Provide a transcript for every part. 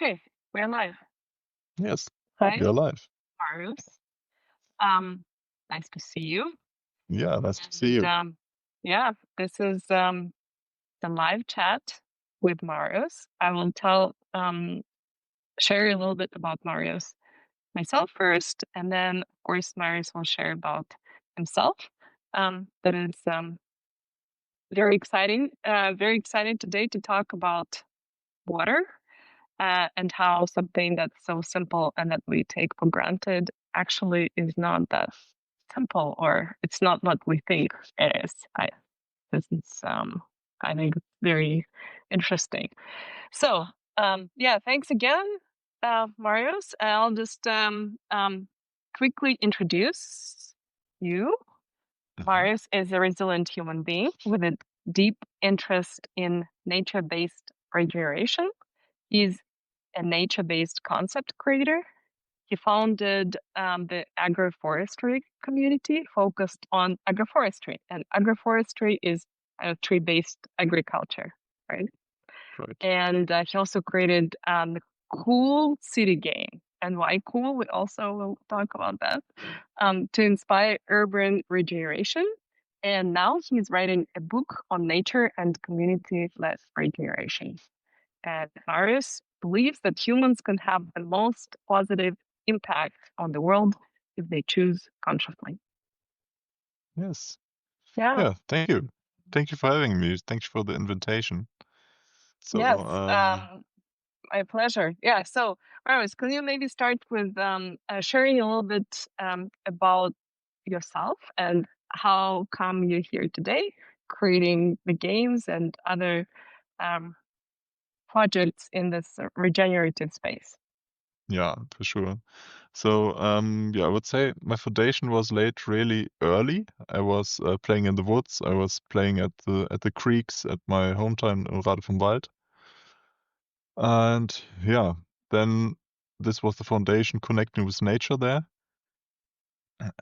Okay, we're live. Yes, Hi, we are live. Marius. Um, nice to see you. Yeah, nice to see And you. yeah, this is the live chat with Marius. I will share a little bit about Marius myself first, and then of course Marius will share about himself. That is very exciting. Very excited today to talk about water and how something that's so simple and that we take for granted actually is not that simple, or it's not what we think it is. This is I think it's very interesting. So yeah, thanks again, Marius. I'll just quickly introduce you. Mhm. Marius is a resilient human being with a deep interest in nature-based regeneration. He's a nature-based concept creator. He founded the agroforestry community focused on agroforestry, and agroforestry is tree-based agriculture, right? Right. And he also created the Cool City game. And why cool? We also will talk about that to inspire urban regeneration. And now he's writing a book on nature and community-led regeneration. And Marius believes that humans can have the most positive impact on the world if they choose consciously. Yes. Yeah. Yeah, thank you. Thank you for having me. Thank you for the invitation. So, Yes. My pleasure. Yeah. So, Marius, can you maybe start with sharing a little bit about yourself and how come you're here today, creating the games and other um, projects in this regenerative space? yeah, for sure. So, yeah, I would say my foundation was laid really early. I was playing in the woods. I was playing at the creeks at my hometown in Rade vom Wald. And yeah, then this was the foundation connecting with nature there.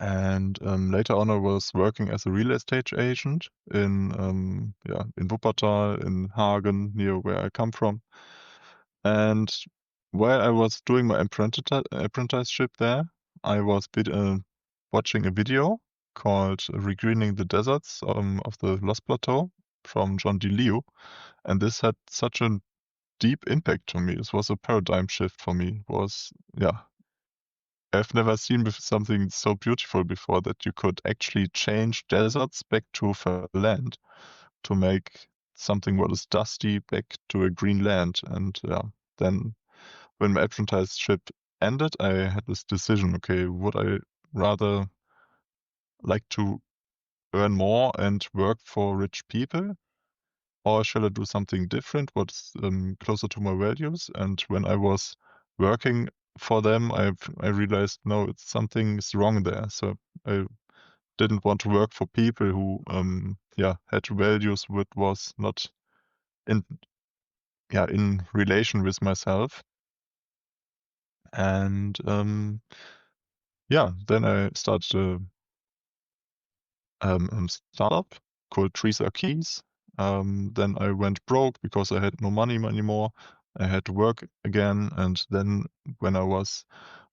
And later on, I was working as a real estate agent in Wuppertal, in Hagen, near where I come from. And while I was doing my apprenticeship there, I was watching a video called "Regreening the Deserts" of the Lost Plateau from John D. Liu, and this had such a deep impact to me. This was a paradigm shift for me. It was yeah, I've never seen something so beautiful before, that you could actually change deserts back to fertile land, to make something what is dusty back to a green land. And yeah, then when my apprenticeship ended, I had this decision, okay, would I rather like to earn more and work for rich people, or shall I do something different, what's closer to my values? And when I was working for them, I realized, no, it's something's wrong there. So I didn't want to work for people who had values which was not in in relation with myself. And then I started a startup called Trees Are Keys. Then I went broke because I had no money anymore. I had to work again, and then when I was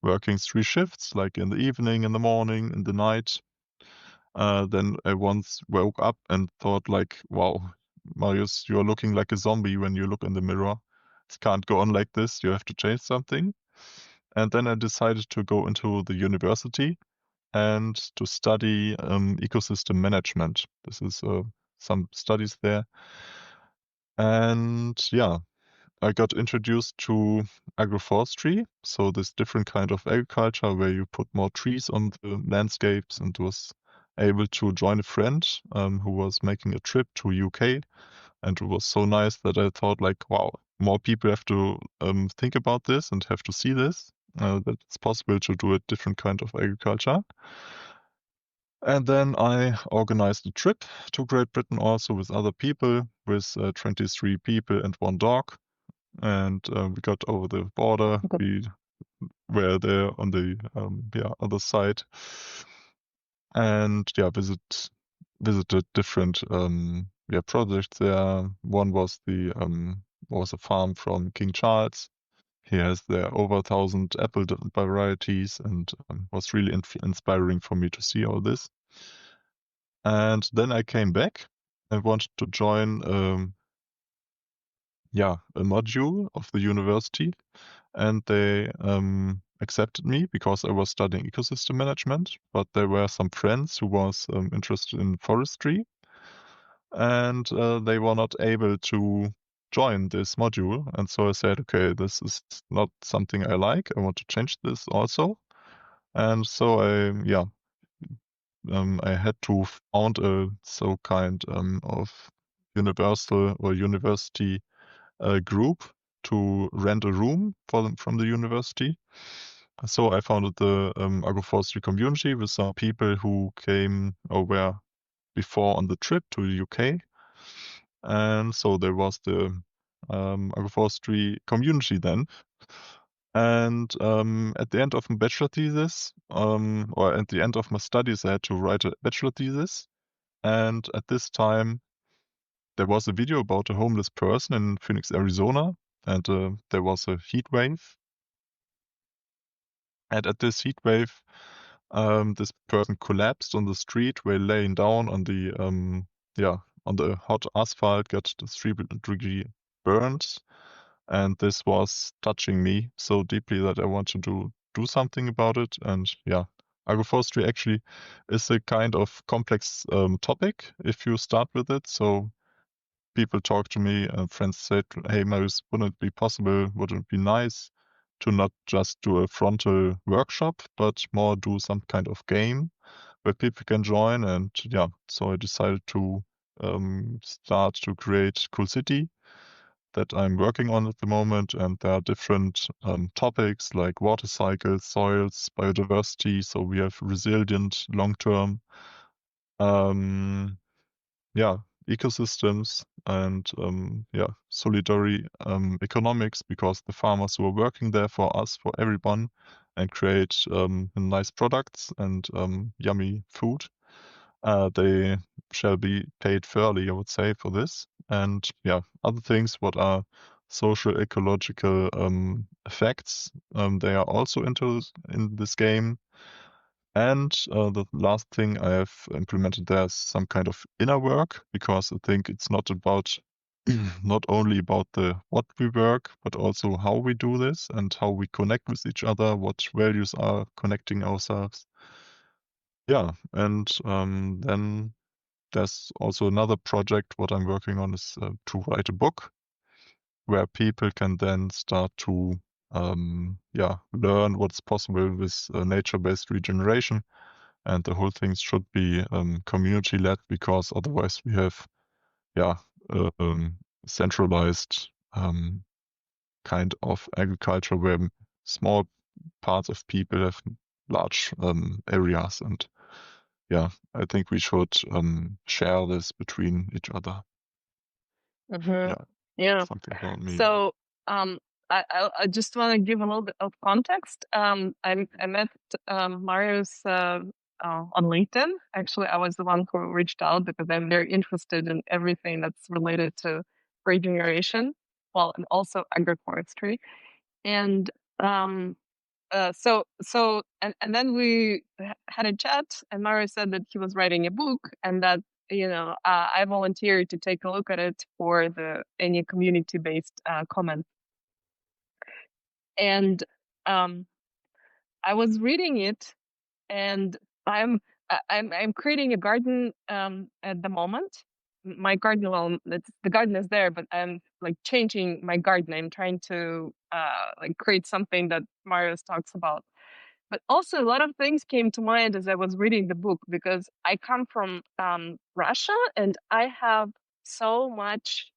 working 3 shifts, like in the evening, in the morning, in the night, then I once woke up and thought like, wow, Marius, you're looking like a zombie when you look in the mirror. It can't go on like this. You have to change something. And then I decided to go into the university and to study ecosystem management. This is some studies there. And yeah, I got introduced to agroforestry, so this different kind of agriculture where you put more trees on the landscapes, and was able to join a friend who was making a trip to UK, and it was so nice that I thought like, wow, more people have to think about this and have to see this, that it's possible to do a different kind of agriculture. And then I organized a trip to Great Britain also with other people, with 23 people and one dog. And we got over the border. Good. We were there on the other side, and visited different projects there. One was the was a farm from King Charles, He has there over 1,000 apple varieties, and was really inspiring for me to see all this. And then I came back and wanted to join, a module of the university, and they accepted me because I was studying ecosystem management. But there were some friends who was interested in forestry, and they were not able to join this module. And so I said, okay, this is not something I like. I want to change this also. And so I had to found a so kind of universal or university group to rent a room for them from the university. So I founded the agroforestry community with some people who came or were before on the trip to the UK. And so there was the agroforestry community then. And at the end of my bachelor thesis, or at the end of my studies, I had to write a bachelor thesis. And at this time, there was a video about a homeless person in Phoenix, Arizona, and there was a heat wave. And at this heat wave, this person collapsed on the street while laying down on the on the hot asphalt, got the 3-degree burns, and this was touching me so deeply that I want to do something about it. And yeah, agroforestry actually is a kind of complex topic if you start with it. So people talk to me, friends said, "Hey, Marius, wouldn't it be possible? Wouldn't it be nice to not just do a frontal workshop, but more do some kind of game where people can join?" And yeah, so I decided to start to create Cool City that I'm working on at the moment. And there are different topics like water cycles, soils, biodiversity. So we have resilient long-term, um, yeah, ecosystems, and solidary economics, because the farmers who are working there for us, for everyone, and create nice products and yummy food, they shall be paid fairly, I would say, for this. And yeah, other things, what are social ecological effects, they are also in this game. And the last thing I have implemented there is some kind of inner work, because I think it's not about not only about the what we work, but also how we do this and how we connect with each other, what values are connecting ourselves. Yeah, and then there's also another project. What I'm working on is to write a book where people can then start to learn what's possible with nature-based regeneration. And the whole thing should be community led, because otherwise we have yeah uh, um, centralized kind of agriculture where small parts of people have large areas. And yeah, I think we should share this between each other. Hmm. Yeah, Yeah. something about me. So um, I just want to give a little bit of context. I met Marius on LinkedIn. Actually, I was the one who reached out because I'm very interested in everything that's related to regeneration, well, and also agroforestry. And um, and then we had a chat, and Marius said that he was writing a book, and that I volunteered to take a look at it for the any community based comment. And um, I was reading it, and I'm I'm creating a garden at the moment. My garden, well, the garden is there, but I'm like changing my garden. I'm trying to like create something that Marius talks about. But also, a lot of things came to mind as I was reading the book, because I come from Russia, and I have so much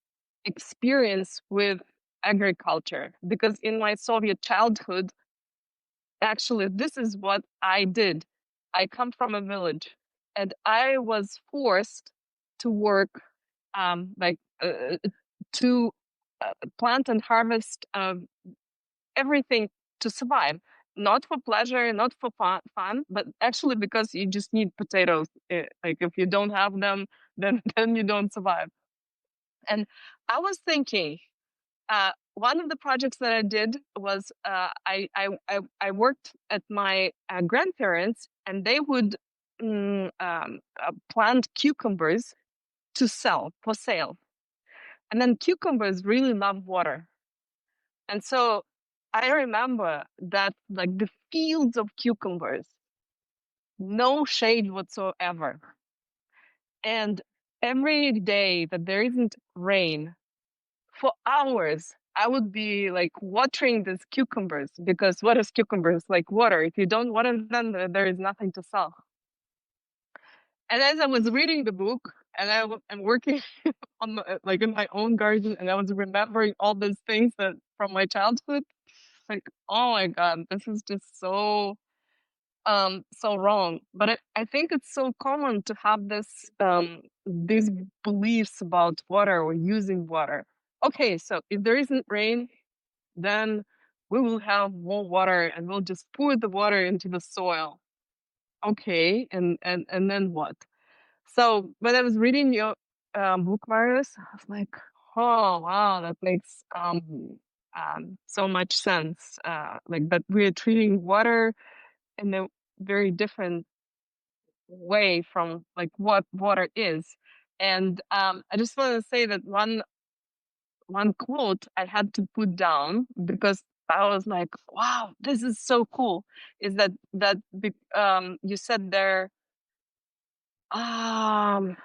experience with agriculture, because in my Soviet childhood, actually, this is what I did. I come from a village, and I was forced to work like to plant and harvest everything to survive. Not for pleasure, not for fun, but actually because you just need potatoes. Like if you don't have them, then then you don't survive. And I was thinking, one of the projects that I did was I worked at my grandparents, and they would plant cucumbers to sell for sale. And then cucumbers really love water. And so I remember that, like, the fields of cucumbers, no shade whatsoever. And every day that there isn't rain, for hours, I would be like watering these cucumbers, because what is cucumbers? Like water. If you don't water them, there is nothing to sell. And as I was reading the book, and I'm working on like in my own garden, and I was remembering all these things that from my childhood, like, oh my God, this is just so wrong. But I think it's so common to have these beliefs about water or using water. Okay, so if there isn't rain, then we will have more water, and we'll just pour the water into the soil. Okay, and then what? So when I was reading your book, Marius, I was like, oh wow, that makes so much sense. Like that we're treating water in a very different way from like what water is. And I just want to say that one quote I had to put down, because I was like, wow, this is so cool. Is you said there, um,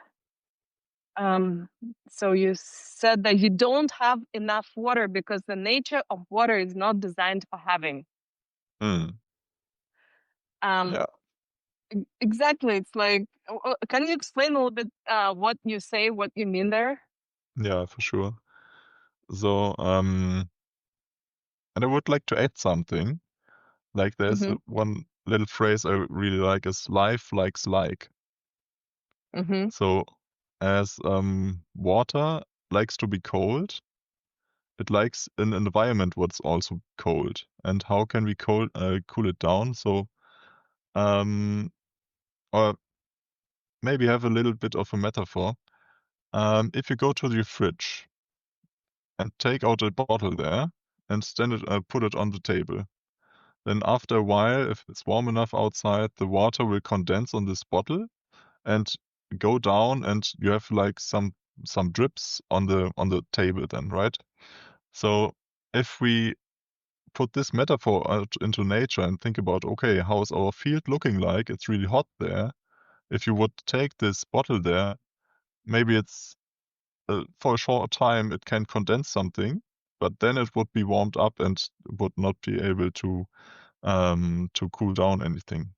um, so you said that you don't have enough water because the nature of water is not designed for having. Mm. Um, Yeah. exactly. It's like, can you explain a little bit what you say, what you mean there? Yeah, for sure. So, and I would like to add something. Like there's Mm-hmm. one little phrase I really like is life likes like. Mm-hmm. So as water likes to be cold, it likes an environment what's also cold. And how can we cool it down? So um or maybe have a little bit of a metaphor. If you go to your fridge and take out a bottle there and put it on the table, then after a while, if it's warm enough outside, the water will condense on this bottle and go down, and you have like some drips on the table then, right? So if we put this metaphor out into nature and think about, okay, how is our field looking like? It's really hot there. If you would take this bottle there, maybe it's for a short time it can condense something, but then it would be warmed up and would not be able to cool down anything.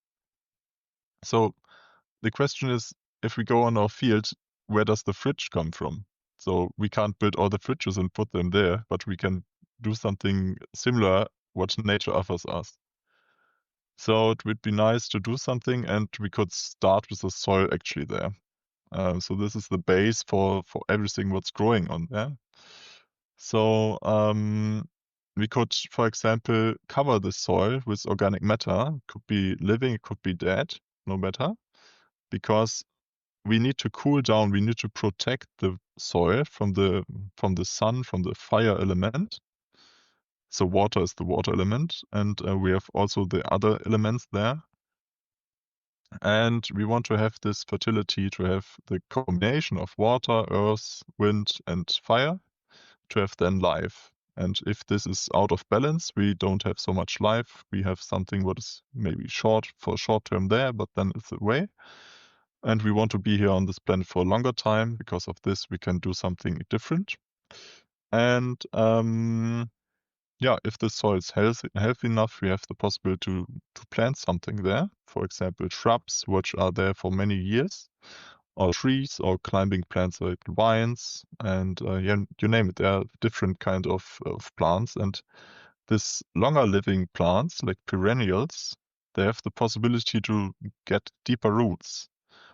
So the question is, if we go on our field, where does the fridge come from? So we can't build all the fridges and put them there, but we can do something similar what nature offers us. So it would be nice to do something, and we could start with the soil actually there. So this is the base for everything what's growing on there. So we could, for example, cover the soil with organic matter. It could be living, it could be dead, no matter, because we need to cool down. We need to protect the soil from the sun, from the fire element. So water is the water element, and we have also the other elements there. And we want to have this fertility, to have the combination of water, earth, wind, and fire, to have then life. And if this is out of balance, we don't have so much life. We have something what is maybe short for short term there, but then it's away. And we want to be here on this planet for a longer time. Because of this, we can do something different. And yeah, if the soil is healthy enough, we have the possibility to plant something there. For example, shrubs, which are there for many years, or trees, or climbing plants like vines, and yeah, you name it. There are different kind of plants, and this longer living plants, like perennials, they have the possibility to get deeper roots.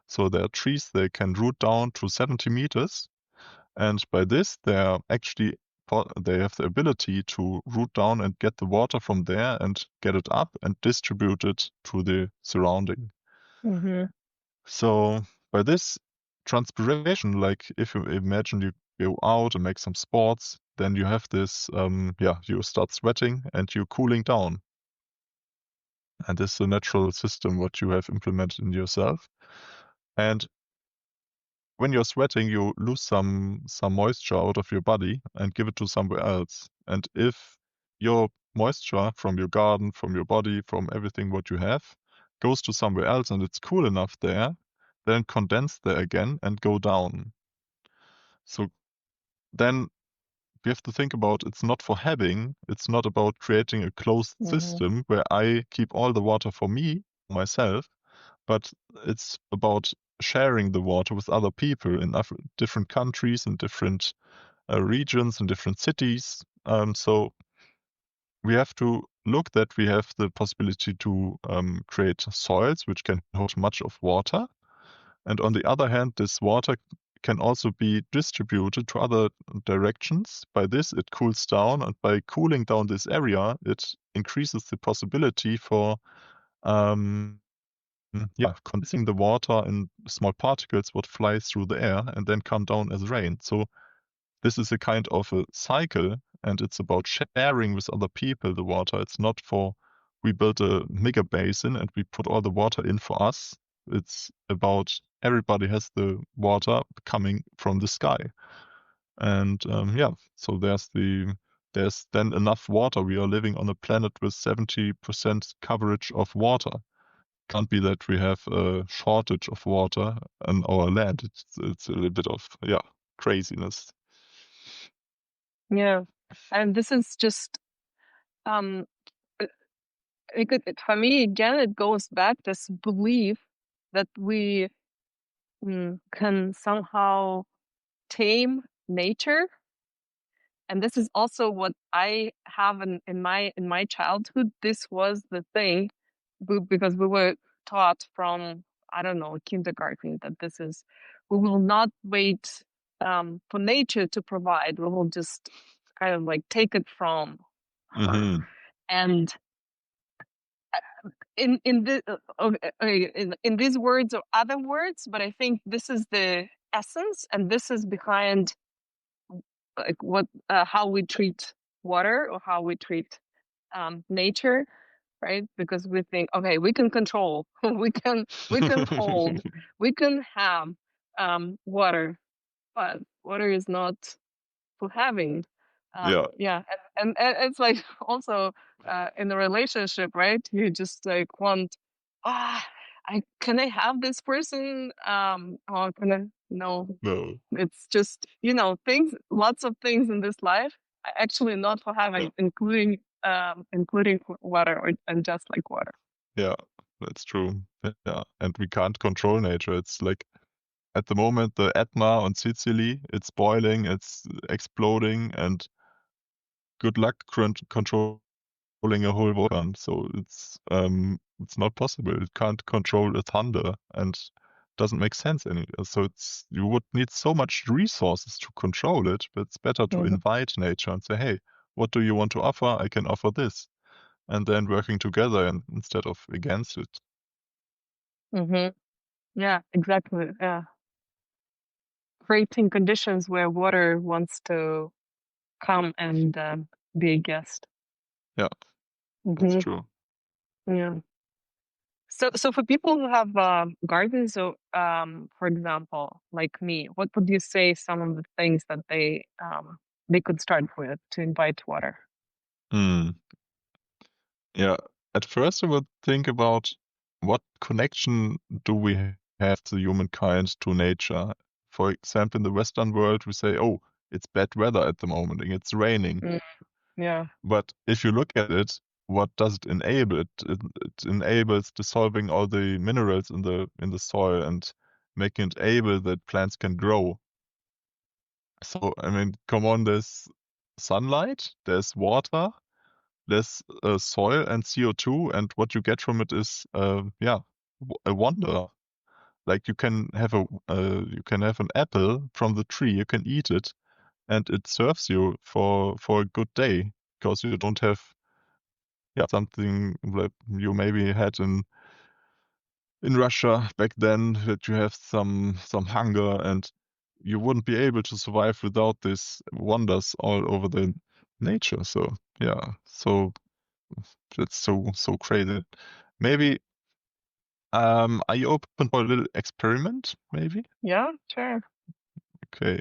So there are trees they can root down to 70 meters, and by this they are actually they have the ability to root down and get the water from there and get it up and distribute it to the surrounding. Mm-hmm. So by this transpiration, like if you imagine you go out and make some sports, then you have this, yeah, you start sweating and you're cooling down. And this is a natural system what you have implemented in yourself. And when you're sweating, you lose some moisture out of your body and give it to somewhere else. And if your moisture from your garden, from your body, from everything what you have, goes to somewhere else and it's cool enough there, then condense there again and go down. So then we have to think about it's not for having, it's not about creating a closed Mhm. system where I keep all the water for me, myself, but it's about sharing the water with other people in different countries and different regions and different cities. So we have to look that we have the possibility to create soils which can hold much of water. And on the other hand, this water can also be distributed to other directions. By this, it cools down, and by cooling down this area, it increases the possibility for um, yeah, condensing the water in small particles what fly through the air and then come down as rain. So this is a kind of a cycle, and it's about sharing with other people the water. It's not for we build a mega basin and we put all the water in for us. It's about everybody has the water coming from the sky. And yeah, so there's then enough water. We are living on a planet with 70% coverage of water. Can't be that we have a shortage of water on our land. It's a little bit of, yeah, craziness. Yeah. And this is just um uh, for me again it goes back this belief that we can somehow tame nature. And this is also what I have in my childhood. This was the thing because we were taught from, I don't know, kindergarten that this is, we will not wait for nature to provide. We will just kind of like take it from her. Mhm. And in the okay, in these words or other words, but I think this is the essence, and this is behind like what how we treat water or how we treat nature, right? Because we think, okay, we can control, we can hold, we can have water, but water is not for having. Yeah. Yeah, and it's like also in a relationship, right? You just like want, ah, I have this person, or can I? No, No. it's just, things, lots of things in this life are actually not for Yeah. having, including water or and just like water. Yeah. That's true. Yeah. And we can't control nature. It's like at the moment, the Etna on Sicily, it's boiling, it's exploding, and good luck controlling a whole volcano. So it's not possible. It can't control a thunder and doesn't make sense any. So it's you would need so much resources to control it, but it's better to Hmm. invite nature and say, hey, what do you want to offer? I can offer this. And then working together and instead of against it. Hmm. Yeah, exactly. Yeah, creating conditions where water wants to come and be a guest. Yeah, that's Hmm. true. Yeah. So for people who have gardens, so for example, like me, what would you say some of the things that they could start with to invite water? Hmm. Yeah. At first I would think about what connection do we have to humankind to nature. For example, in the Western world, we say, oh, it's bad weather at the moment and it's raining. Mm, yeah. But if you look at it, what does it enable? It enables dissolving all the minerals in the soil and making it able that plants can grow. So, I mean, come on, there's sunlight, there's water, there's soil and CO2, and what you get from it is, yeah, a wonder. Like you can have an apple from the tree, you can eat it, and it serves you for a good day because you don't have yeah something that you maybe had in Russia back then that you have some hunger and you wouldn't be able to survive without these wonders all over the nature. So yeah, so that's so crazy. Maybe are you open for a little experiment? Maybe. Yeah, sure. Okay,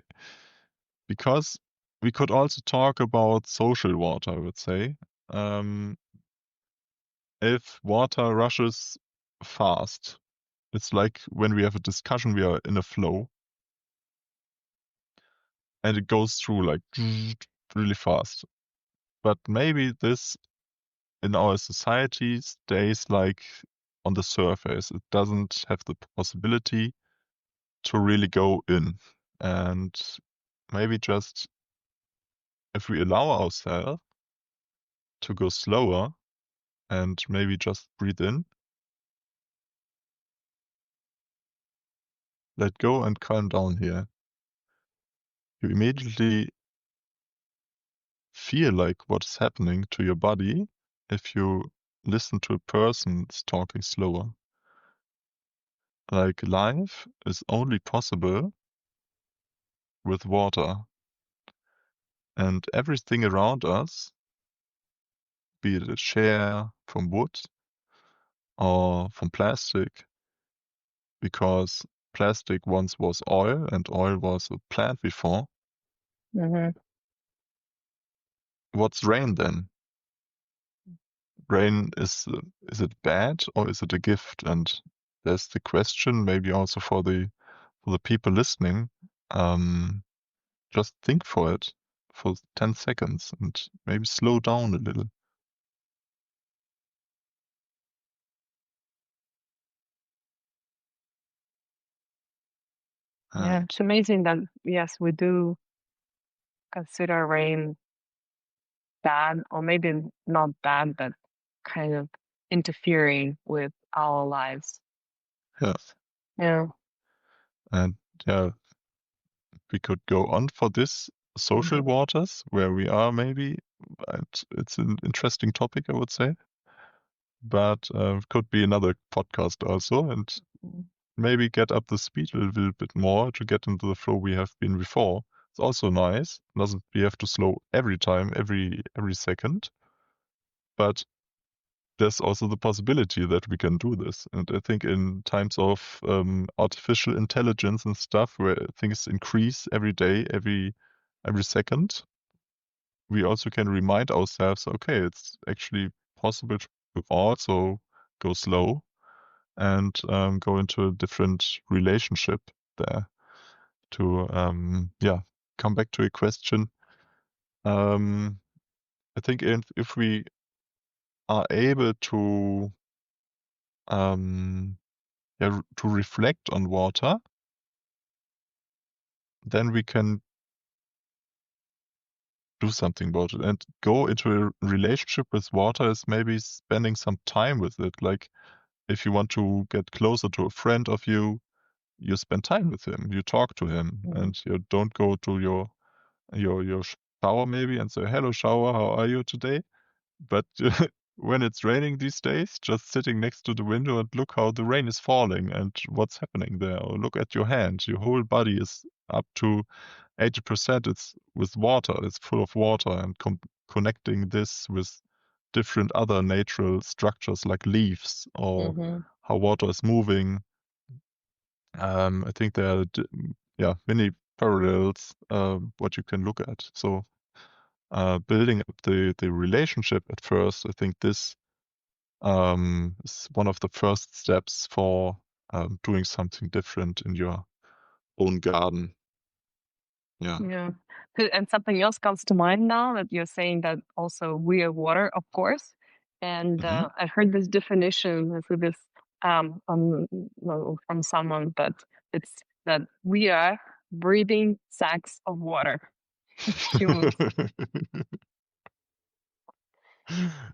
because we could also talk about social water, I would say. Um, if water rushes fast, it's like when we have a discussion, we are in a flow and it goes through like really fast. But maybe this in our society stays like on the surface. It doesn't have the possibility to really go in. And maybe just if we allow ourselves to go slower and maybe just breathe in, let go and calm down here, you immediately feel like what's happening to your body if you listen to a person that's talking slower. Like life is only possible with water, and everything around us, be it a chair from wood or from plastic, because plastic once was oil and oil was a plant before. Hmm. What's rain then? Rain is it bad or is it a gift? And there's the question, maybe also for the people listening. Um, just think for it for 10 seconds and maybe slow down a little. Yeah, it's amazing that yes, we do consider rain bad, or maybe not bad, but kind of interfering with our lives. Yeah. Yeah. And yeah, we could go on for this social Hmm. waters where we are maybe. It's an interesting topic, I would say, but could be another podcast also, and maybe get up the speed a little bit more to get into the flow we have been before. It's also nice. Doesn't we have to slow every time, every second, but there's also the possibility that we can do this. And I think in times of artificial intelligence and stuff, where things increase every day, every second, we also can remind ourselves, okay, it's actually possible to also go slow and go into a different relationship there. To yeah, come back to a question. Um, I think if we are able to yeah, to reflect on water, then we can do something about it and go into a relationship with water is maybe spending some time with it. Like if you want to get closer to a friend of you, you spend time with him, you talk to him, Hmm. and you don't go to your shower maybe and say, "Hello, shower, how are you today?" But when it's raining these days, just sitting next to the window and look how the rain is falling and what's happening there. Or look at your hand. Your whole body is up to 80%. It's with water. It's full of water and connecting this with different other natural structures like leaves or Hmm. how water is moving. I think there are yeah, many parallels what you can look at. So building up the relationship at first, I think this is one of the first steps for doing something different in your own garden. Yeah. Yeah. And something else comes to mind now that you're saying that also we are water, of course. And Hmm. I heard this definition through this well, from someone, but it's that we are breathing sacks of water, humans.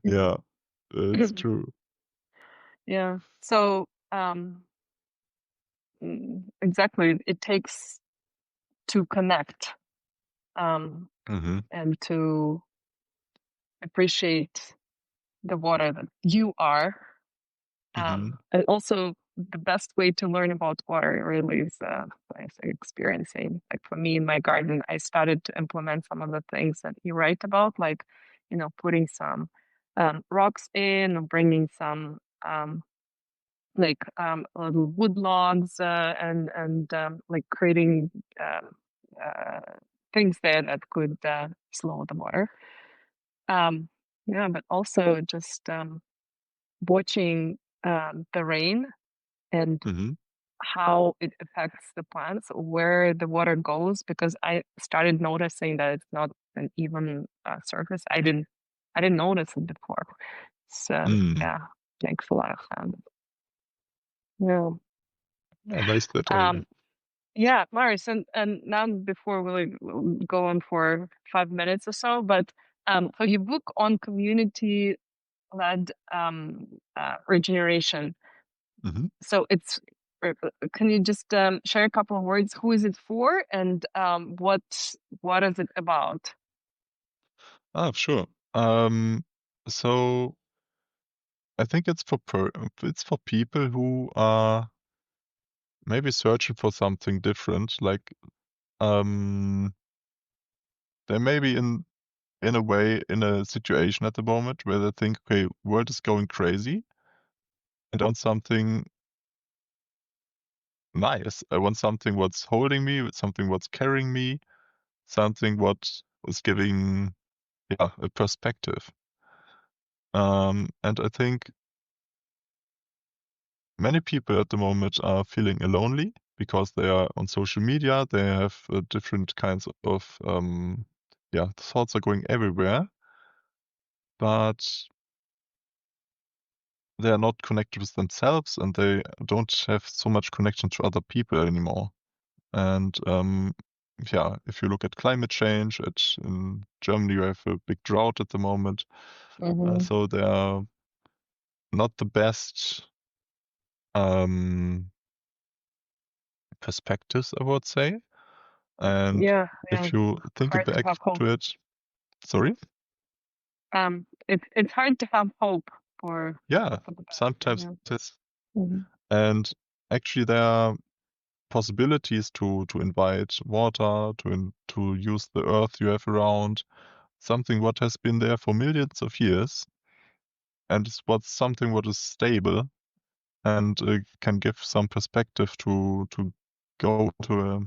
Yeah, it's true. Yeah. So exactly, it takes to connect Hmm. and to appreciate the water that you are. Hmm. And also the best way to learn about water really is by experiencing. Like for me in my garden, I started to implement some of the things that you write about, like putting some rocks in, or bringing some little wood logs and like creating um, uh, things there that could slow the water. Um, yeah, but also just watching the rain and Mhm. how it affects the plants, where the water goes, because I started noticing that it's not an even surface. I didn't notice it before. So Mm. yeah, makes a lot of sense. Yeah. Yeah, nice that idea. Um, yeah, Marius, and now before we'll go on for 5 minutes or so, but for your book on community-led regeneration, Mhm. so it's can you just share a couple of words? Who is it for, and what is it about? Ah, sure. Um, so I think it's for people who are maybe searching for something different. Like, um, they may be in a way in a situation at the moment where they think, okay, world is going crazy. I want something nice. I want something what's holding me, something what's carrying me, something what is giving, yeah, a perspective. And I think many people at the moment are feeling lonely because they are on social media. They have different kinds of, yeah, thoughts are going everywhere, but they are not connected with themselves and they don't have so much connection to other people anymore. And yeah, if you look at climate change, in Germany, you have a big drought at the moment. Hmm. So they are not the best um, perspectives, I would say. And Yeah, yeah, if you think hard to back have hope. to it, sorry, It's hard to have hope for yeah, for the best. sometimes Yeah. it is. Hmm. And actually, there are possibilities to invite water, to use the earth you have around, something what has been there for millions of years, and it's what's something what is stable and can give some perspective to go to a,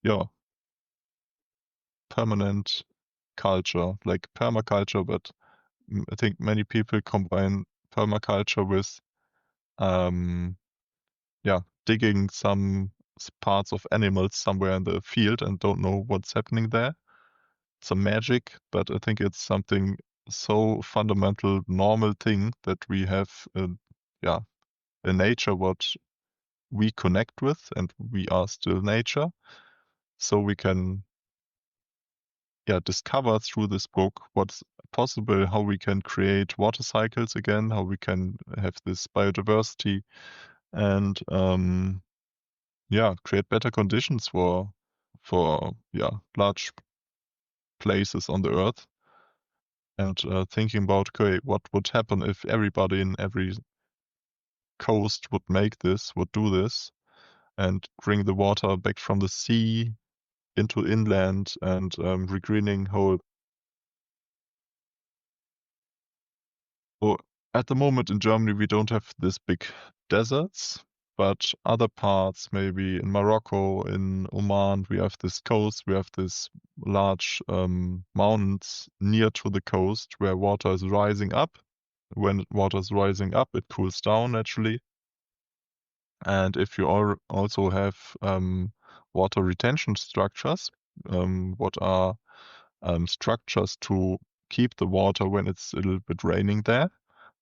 yeah, permanent culture, like permaculture, but I think many people combine permaculture with um, yeah, digging some parts of animals somewhere in the field and don't know what's happening there. It's a magic, but I think it's something so fundamental, normal thing that we have, yeah, a nature what we connect with, and we are still nature. So we can, yeah, discover through this book what's possible, how we can create water cycles again, how we can have this biodiversity, and yeah, create better conditions for yeah, large places on the earth. And thinking about, okay, what would happen if everybody in every coast would make this, would do this, and bring the water back from the sea into inland and regreening whole. So at the moment in Germany, we don't have this big deserts, but other parts, maybe in Morocco, in Oman, we have this coast, we have this large mountains near to the coast where water is rising up. When water is rising up, it cools down naturally. And if you also have water retention structures, what are structures to keep the water when it's a little bit raining there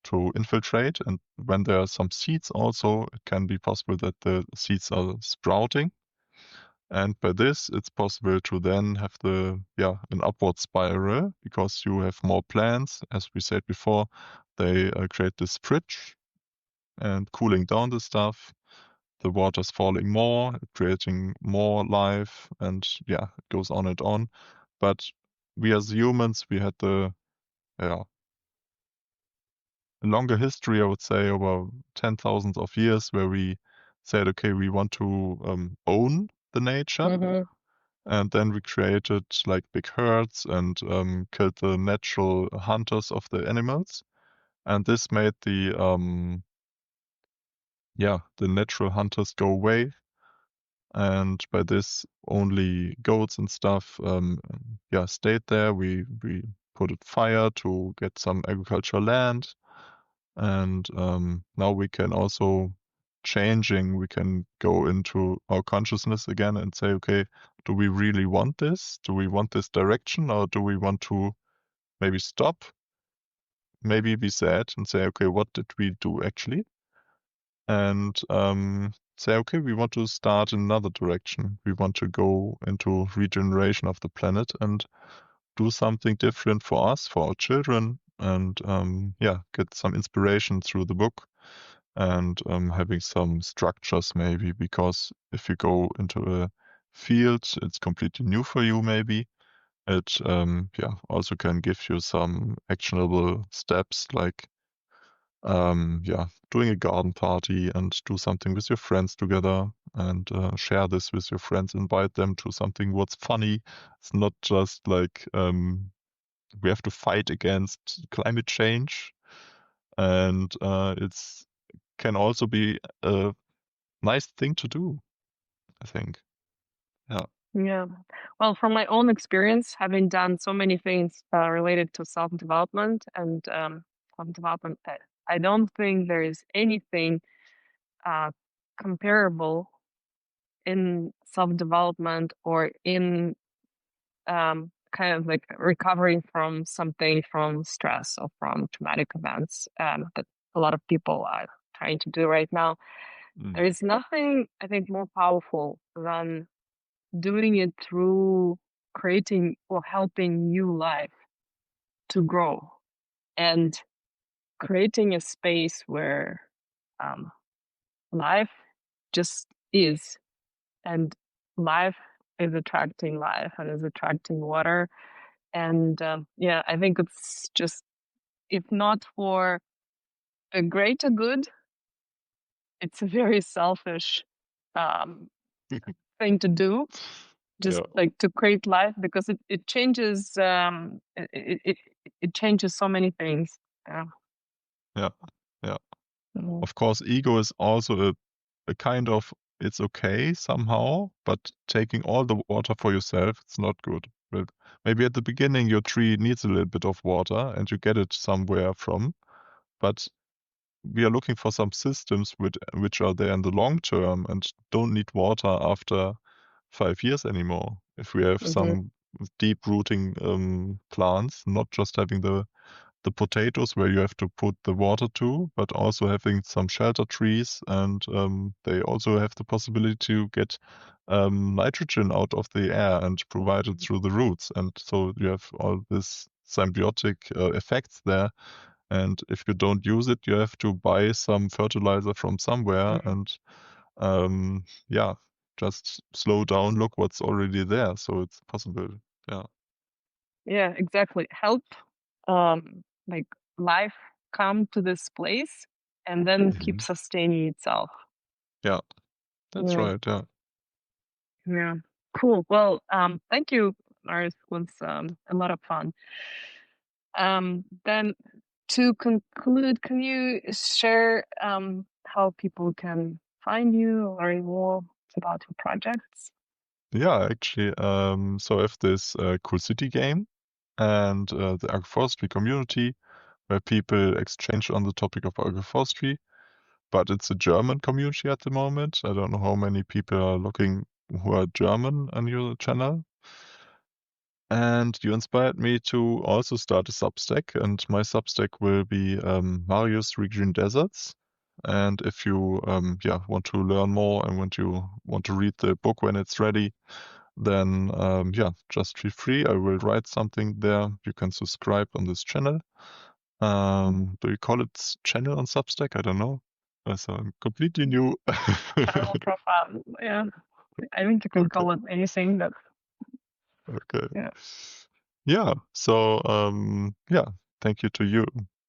to infiltrate. And when there are some seeds also, it can be possible that the seeds are sprouting. And by this, it's possible to then have an upward spiral because you have more plants. As we said before, they create this fridge and cooling down the stuff. The water's falling more, creating more life, and yeah, it goes on and on. But we as humans, we had the, yeah, a longer history, I would say, over 10,000 of years, where we said, okay, we want to own the nature. Mm-hmm. And then we created like big herds and killed the natural hunters of the animals. And this made the natural hunters go away. And by this, only goats and stuff, stayed there. We put it fire to get some agricultural land. And now we can also we can go into our consciousness again and say, okay, do we really want this? Do we want this direction, or do we want to maybe stop, maybe be sad and say, okay, what did we do actually? And say, okay, we want to start in another direction. We want to go into regeneration of the planet and do something different for us, for our children, and get some inspiration through the book and having some structures maybe, because if you go into a field, it's completely new for you maybe. It also can give you some actionable steps like doing a garden party and do something with your friends together and share this with your friends, invite them to something what's funny. It's not just like we have to fight against climate change, and it's can also be a nice thing to do, I think. Yeah. Yeah. Well, from my own experience, having done so many things related to self-development and self-development, I don't think there is anything uh, comparable in self-development or in kind of like recovering from something, from stress or from traumatic events that a lot of people are trying to do right now. Mm. There is nothing, I think, more powerful than doing it through creating or helping new life to grow and creating a space where um, life just is, and life is attracting life and is attracting water. And yeah, I think it's just, if not for a greater good, it's a very selfish um, thing to do, just Yeah, like to create life, because it changes it changes so many things. Yeah. yeah, yeah. Mhm. Of course, ego is also a kind of, it's okay somehow, but taking all the water for yourself, it's not good. But maybe at the beginning your tree needs a little bit of water and you get it somewhere from, but we are looking for some systems which are there in the long term and don't need water after 5 years anymore. If we have Mhm. some deep rooting plants, not just having the potatoes where you have to put the water to, but also having some shelter trees, and they also have the possibility to get nitrogen out of the air and provide it through the roots. And so you have all this symbiotic effects there. And if you don't use it, you have to buy some fertilizer from somewhere Mhm. and um, yeah, just slow down, look what's already there. So it's possible. Yeah. Yeah, exactly. Help like life come to this place and then keep Mhm. sustaining itself. Yeah, that's Yeah. right. Yeah. Yeah. Cool. Well, thank you, Marius. It was a lot of fun. Then to conclude, can you share how people can find you or learn more about your projects? Yeah, actually, so I have this cool city game and the agroforestry community where people exchange on the topic of agroforestry, but it's a German community at the moment. I don't know how many people are looking who are German on your channel. And you inspired me to also start a Substack, and my Substack will be Marius Green Deserts. And if you want to learn more and want to read the book when it's ready, then just feel free. I will write something there. You can subscribe on this channel. Do you call it channel on Substack? I don't know. So I'm completely new. Channel profile. Yeah, I think you can Okay. call it anything that. Okay. Yeah. Yeah. So thank you to you.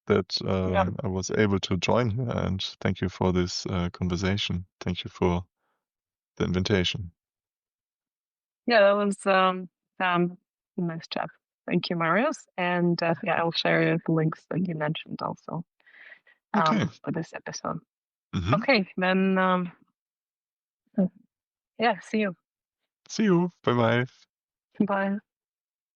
that Yeah. I was able to join here, and thank you for this conversation. Thank you for the invitation. Yeah, that was a nice chat. Thank you, Marius. And yeah, I'll share the links that you mentioned also Okay. for this episode. Hmm. Okay, then yeah, see you. See you. Bye bye. Bye.